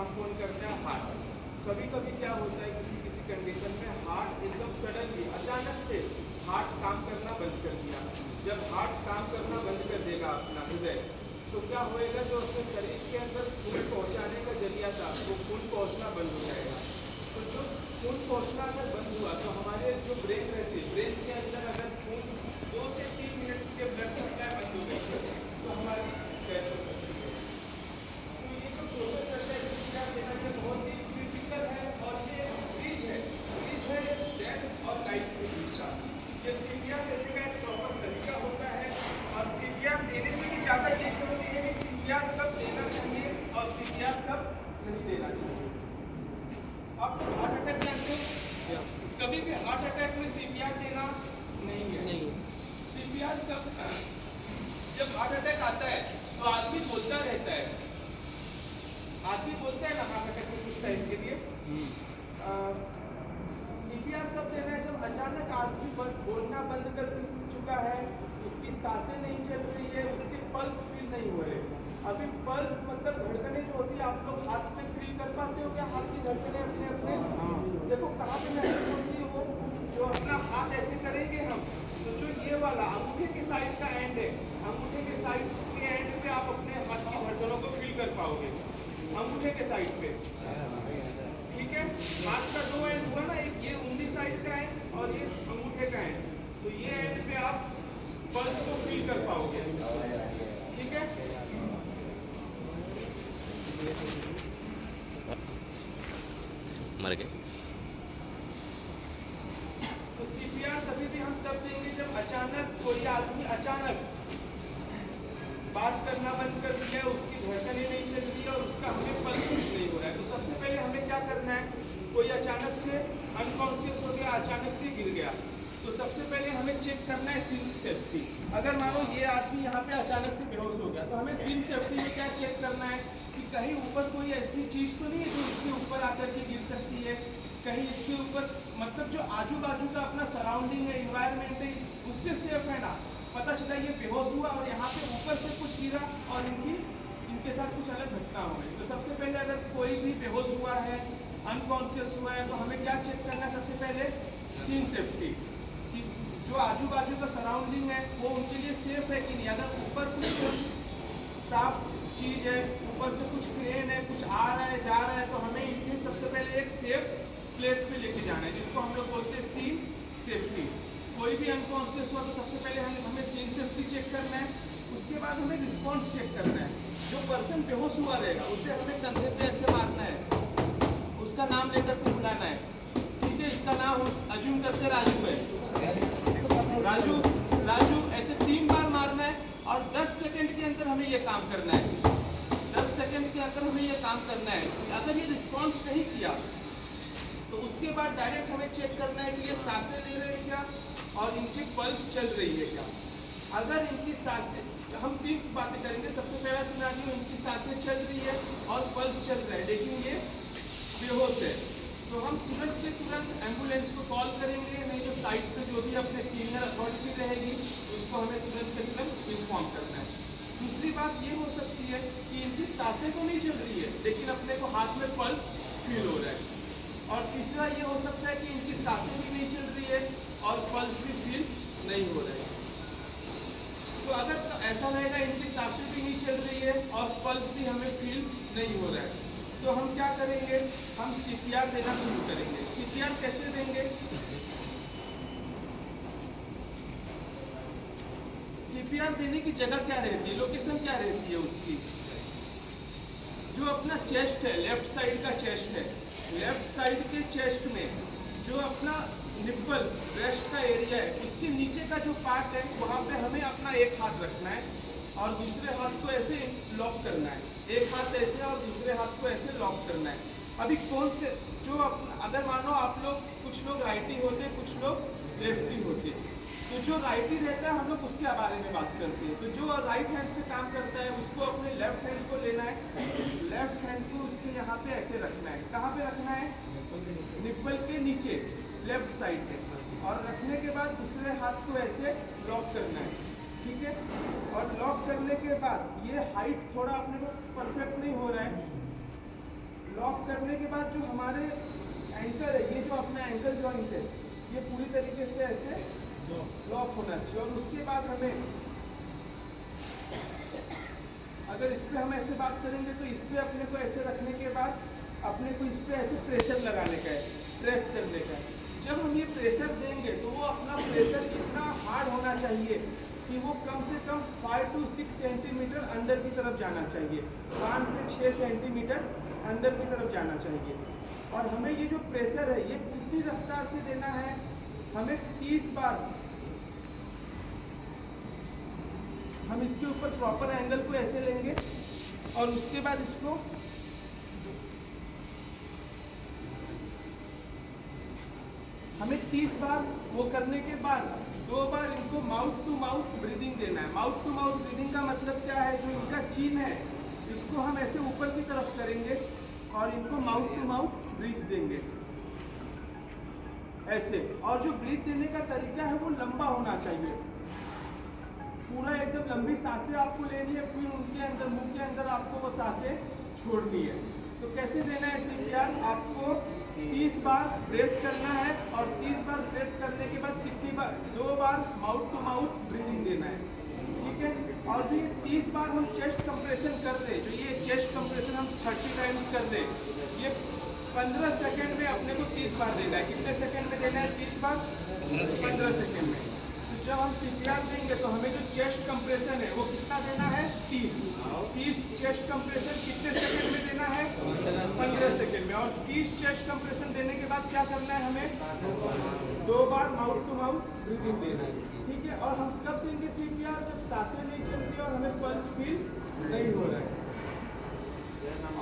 काम कौन करता है? हार्ट। कभी कभी क्या होता है किसी किसी कंडीशन में हार्ट एकदम सडनली अचानक से हार्ट काम करना बंद कर दिया। जब हार्ट काम करना बंद कर देगा अपना हृदय, तो क्या होएगा, जो अपने शरीर के अंदर खून पहुंचाने का जरिया था वो खून पहुंचना बंद हो जाएगा। तो जो खून पहुंचना अगर बंद हुआ तो हमारे जो ब्रेन रहती है, ब्रेन के अंदर अगर खून 2 से 3 मिनट के ब्लड सप्लाई बंद हो गई तो हमारी डेथ हो सकती है। तो ये जो प्रोसेस रहता है इसका देना ये बहुत ही क्रिटिकल है और ये ब्रिज है डेथ और लाइफ के बीच का। ये सीपीआर देने का एक प्रॉपर तरीका होता है और सीपीआर देने से भी ज़्यादा ये जरूरी है कि सीपीआर कब देना चाहिए और सीपीआर कब नहीं देना चाहिए। आप हार्ट अटैक जानते हो? कभी भी हार्ट अटैक में सीपीआर देना नहीं है। सीपीआर कब, जब हार्ट अटैक आता है तो आदमी बोलता रहता है, आदमी बोलता है ना हार्ट अटैक में कुछ टाइम के लिए। सीपीआर कब देना है? जब अचानक आदमी बोलना बंद कर चुका है, उसकी सांसें नहीं चल रही है, उसके पल्स फील नहीं हो रहे। अभी पल्स मतलब धड़कनें जो होती है, आप लोग हाथ में फील कर पाते हो क्या? हाथ की धड़कनें अपने अपने देखो कहाँ पे महसूस होती है वो, जो अपना हाथ ऐसे करेंगे हम, तो जो ये वाला अंगूठे के साइड का एंड है, अंगूठे के साइड के एंड पे आप अपने हाथ की धड़कनों को फील कर पाओगे, अंगूठे के साइड पे। ठीक है, हाथ का 2 एंड हुआ ना, एक ये उंगली साइड का एंड और ये अंगूठे का एंड, तो ये एंड पे आप पल्स को फील कर पाओगे। ठीक है, मर गए। तो सीपीआर कभी भी हम तब देंगे जब अचानक कोई आदमी अचानक बात करना बंद कर दिया, उसकी धड़कनें नहीं चल रही है और उसका हमें पल्स फील नहीं हो रहा है। तो सबसे पहले हमें क्या करना है, कोई अचानक से अनकॉन्शियस हो गया, अचानक से गिर गया, तो सबसे पहले हमें चेक करना है सीन सेफ्टी। अगर मानो ये आदमी यहाँ पे अचानक से बेहोश हो गया, तो हमें सीन सेफ्टी में क्या चेक करना है कि कहीं ऊपर कोई ऐसी चीज़ तो नहीं है जो इसके ऊपर आकर के गिर सकती है, कहीं इसके ऊपर मतलब जो आजू बाजू का अपना सराउंडिंग है, इन्वायरमेंट है, उससे सेफ है ना। पता चला ये बेहोश हुआ और यहाँ पे ऊपर से कुछ गिरा और इनके साथ कुछ अलग घटना हो गई। तो सबसे पहले अगर कोई भी बेहोश हुआ है, अनकॉन्शियस हुआ है, तो हमें क्या चेक करना है? सबसे पहले सीन सेफ्टी, कि जो आजू बाजू का सराउंडिंग है वो उनके लिए सेफ है कि नहीं। अगर ऊपर कुछ साफ चीज़ है, ऊपर से कुछ क्रेन है, कुछ आ रहा है जा रहा है, तो हमें इनके सबसे पहले एक सेफ प्लेस पे लेके जाना है, जिसको हम लोग बोलते हैं सीन सेफ्टी। कोई भी अनकॉन्शियस हुआ तो सबसे पहले हमें सीन सेफ्टी चेक करना है, उसके बाद हमें रिस्पॉन्स चेक करना है। जो पर्सन बेहोश हुआ रहेगा उसे हमें कंधे पे ऐसे मारना है, उसका नाम लेकर के बुलाना है। ठीक है, इसका नाम अज्यूम करते राजू है, राजू राजू ऐसे 3 बार मारना है और 10 सेकंड के अंदर हमें ये काम करना है। 10 सेकंड के अंदर हमें ये काम करना है। अगर ये रिस्पॉन्स नहीं किया तो उसके बाद डायरेक्ट हमें चेक करना है कि ये सांसें ले रहे हैं क्या और इनकी पल्स चल रही है क्या। अगर इनकी सांसें, हम 3 बातें करेंगे। सबसे पहला सिनारियो, इनकी सांसें चल रही है और पल्स चल रहा है लेकिन ये बेहोश है, तो हम तुरंत के तुरंत एम्बुलेंस को कॉल करेंगे, नहीं तो साइट पे जो भी अपने सीनियर अथॉरिटी रहेगी उसको हमें तुरंत के तुरंत इन्फॉर्म करना है। दूसरी बात ये हो सकती है कि इनकी सांसें तो नहीं चल रही है लेकिन अपने को हाथ में पल्स फील हो रहा है। और तीसरा ये हो सकता है कि इनकी सांसें भी नहीं चल रही है और पल्स भी फील नहीं हो रहा है। तो अगर तो ऐसा रहेगा, इनकी सांसें भी नहीं चल रही है और पल्स भी हमें फील नहीं हो रहा है, तो हम क्या करेंगे? हम सीपीआर देना शुरू करेंगे। सीपीआर कैसे देंगे? सीपीआर देने की जगह क्या रहती है, लोकेशन क्या रहती है उसकी? जो अपना चेस्ट है, लेफ्ट साइड का चेस्ट है, लेफ्ट साइड के चेस्ट में जो अपना निप्पल ब्रेस्ट का एरिया है, उसके नीचे का जो पार्ट है वहाँ पे हमें अपना एक हाथ रखना है और दूसरे हाथ को ऐसे लॉक करना है। एक हाथ ऐसे और दूसरे हाथ को ऐसे लॉक करना है। अभी कौन से जो अगर मानो आप लोग, कुछ लोग राइटी होते, कुछ लोग लेफ्टी होते, तो जो राइटी रहता है हम लोग उसके बारे में बात करते हैं। तो जो राइट हैंड से काम करता है उसको अपने लेफ्ट हैंड को लेना है, लेफ्ट हैंड को उसके यहाँ पे ऐसे रखना है। कहाँ पे रखना है? निप्पल के नीचे लेफ्ट साइड पे, और रखने के बाद दूसरे हाथ को ऐसे लॉक करना है। ठीक है, और लॉक करने के बाद ये हाइट थोड़ा अपने को परफेक्ट नहीं हो रहा है, लॉक करने के बाद जो हमारे एंकर है, ये जो अपना एंकर जॉइंट है, ये पूरी तरीके से ऐसे लॉक होना चाहिए। और उसके बाद हमें, अगर इस पर हम ऐसे बात करेंगे तो इस पर अपने को ऐसे रखने के बाद अपने को इस पर ऐसे प्रेशर लगाने का है, प्रेस करने का है। जब हम ये प्रेशर देंगे तो वो अपना प्रेशर इतना हार्ड होना चाहिए कि वो कम से कम 5 to 6 सेंटीमीटर अंदर की तरफ जाना चाहिए, 5 से 6 सेंटीमीटर अंदर की तरफ जाना चाहिए। और हमें ये जो प्रेशर है ये कितनी रफ्तार से देना है, हमें 30 बार हम इसके ऊपर प्रॉपर एंगल को ऐसे लेंगे और उसके बाद इसको हमें 30 बार वो करने के बाद 2 बार इनको माउथ टू माउथ ब्रीदिंग देना है। माउथ टू माउथ ब्रीदिंग का मतलब क्या है, जो इनका चिन है इसको हम ऐसे ऊपर की तरफ करेंगे और इनको माउथ टू माउथ ब्रीथ देंगे ऐसे। और जो ब्रीथ देने का तरीका है वो लंबा होना चाहिए, पूरा एकदम लंबी सांसें आपको लेनी है, फिर उनके अंदर, मुंह के अंदर आपको वो सांसें छोड़नी है। तो कैसे देना है CPR, आपको 30 बार प्रेस करना है और 30 बार प्रेस करने के बाद कितनी बार, 2 बार माउथ टू माउथ ब्रीदिंग देना है, ठीक है। और जो ये 30 बार हम चेस्ट कंप्रेशन कर दे, जो ये चेस्ट कंप्रेशन हम 30 टाइम्स कर दे, ये 15 सेकेंड में अपने को 30 बार देना है। कितने सेकेंड में देना है 30 बार? 15 सेकेंड में। तो जब हम CPR देंगे तो हमें जो चेस्ट कंप्रेशन है वो कितना देना है, 30 चेस्ट कंप्रेशन कितने सेकेंड में देना है, 15 सेकेंड में। और 30 चेस्ट कंप्रेशन देने के बाद क्या करना है, हमें 2 बार माउथ टू माउथ ब्रीदिंग देना है, ठीक है। और हम कब देंगे CPR, जब सांसें नहीं चल रही और हमें पल्स फील नहीं हो रहा है।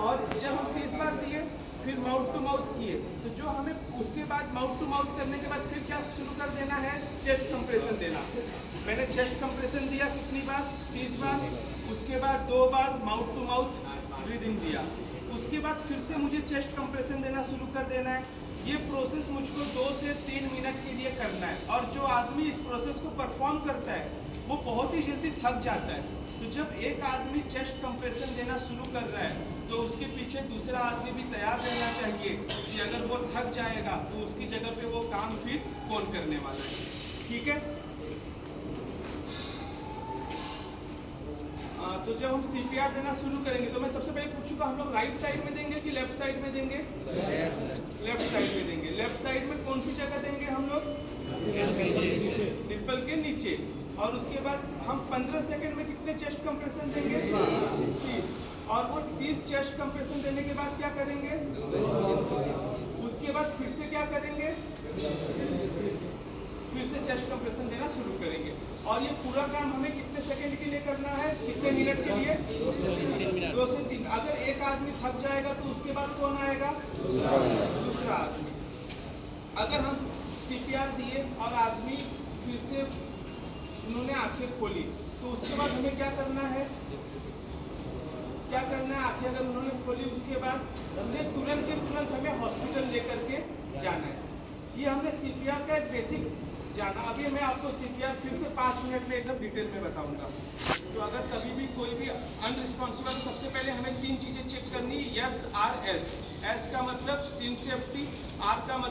और जब हम 30 बार दिए फिर माउथ टू माउथ किए, तो जो हमें उसके बाद माउथ टू माउथ करने के बाद फिर क्या शुरू कर देना है, चेस्ट कंप्रेशन देना। मैंने चेस्ट कंप्रेशन दिया कितनी बार, 30 बार। उसके बाद 2 बार माउथ टू माउथ ब्रीदिंग दिया। उसके बाद फिर से मुझे चेस्ट कंप्रेशन देना शुरू कर देना है। ये प्रोसेस मुझको 2 से 3 मिनट के लिए करना है। और जो आदमी इस प्रोसेस को परफॉर्म करता है वो बहुत ही जल्दी थक जाता है। तो जब एक आदमी चेस्ट कंप्रेशन देना शुरू कर रहा है तो उसके पीछे दूसरा आदमी भी तैयार रहना चाहिए कि अगर वो थक जाएगा तो उसकी जगह पे वो काम फिर कौन करने वाला है, ठीक है। तो जब हम CPR देना शुरू करेंगे तो मैं सबसे पहले पूछूंगा, हम लोग राइट साइड में देंगे कि लेफ्ट साइड में देंगे? लेफ्ट साइड में देंगे। लेफ्ट साइड में कौन सी जगह देंगे हम लोग? निप्पल के नीचे। और उसके बाद हम 15 सेकंड में कितने चेस्ट कंप्रेशन देंगे? 30। और वो 30 चेस्ट कंप्रेशन देने के बाद क्या करेंगे? उसके बाद फिर से क्या करेंगे? फिर से चेस्ट कंप्रेशन देना शुरू करेंगे। और ये पूरा काम हमें कितने सेकंड के लिए करना है, कितने मिनट के लिए? 2 से 3। अगर एक आदमी थक जाएगा तो उसके बाद कौन आएगा? दूसरा आदमी। अगर हम CPR दिए और आदमी फिर से उन्होंने आंखें खोली तो उसके बाद हमें क्या करना है, आंखें अगर उन्होंने खोली उसके बाद उन्हें तुरंत के तुरंत हमें हॉस्पिटल लेकर के जाना है। ये हमने CPR का एक बेसिक जाना। अभी मैं आपको CPR फिर से 5 मिनट में एकदम डिटेल में बताऊंगा। तो अगर कभी भी कोई भी अनरिस्पॉन्सिबल, तो सबसे पहले हमें 3 चीजें चेक करनी है, S, R, S। S का मतलब सीन सेफ्टी, R का मतलब